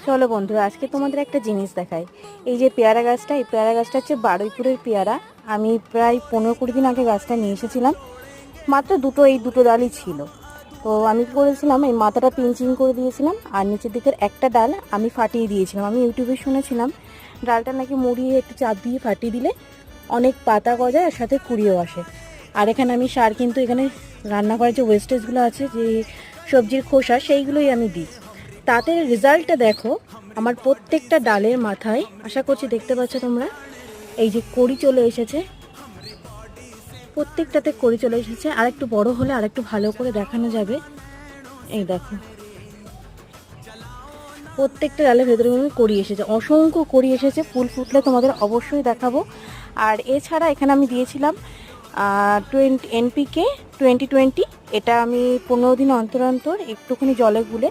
চলো বন্ধুরা, আজকে তোমাদের একটা জিনিস দেখাই। এই যে পেয়ারা গাছটা, এই পেয়ারা গাছটা হচ্ছে বারুইপুরের পেয়ারা। আমি প্রায় 15-20 দিন আগে গাছটা নিয়ে এসেছিলাম। মাত্র এই দুটো ডালই ছিল। তো আমি কী করেছিলাম, এই মাথাটা পিঞ্চিং করে দিয়েছিলাম, আর নিচের দিকের একটা ডাল আমি ফাটিয়ে দিয়েছিলাম। আমি ইউটিউবে শুনেছিলাম ডালটা নাকি মুড়িয়ে একটু চাপ দিয়ে ফাটিয়ে দিলে অনেক পাতা গজায় আর সাথে কুড়িয়েও আসে। আর এখানে আমি সার কিন্তু এখানে রান্নাঘরের যে ওয়েস্টেজগুলো আছে, যে সবজির খোসা, সেইগুলোই আমি দিই। তাতে রেজাল্টটা দেখো, আমার প্রত্যেকটা ডালের মাথায়, আশা করছি দেখতে পাচ্ছ তোমরা, এই যে কড়ি চলে এসেছে। প্রত্যেকটাতে কড়ি চলে এসেছে। আর একটু বড় হলে আর একটু ভালো করে দেখানো যাবে। এই দেখো, প্রত্যেকটা ডালের ভেতরে কড়ি এসেছে, অসংখ্য কড়ি এসেছে। ফুল ফুটলে তোমাদের অবশ্যই দেখাবো। আর এছাড়া এখানে আমি দিয়েছিলাম 20 NPK 2020। এটা আমি 15 দিন অন্তর অন্তর একটুখানি জলে গুলে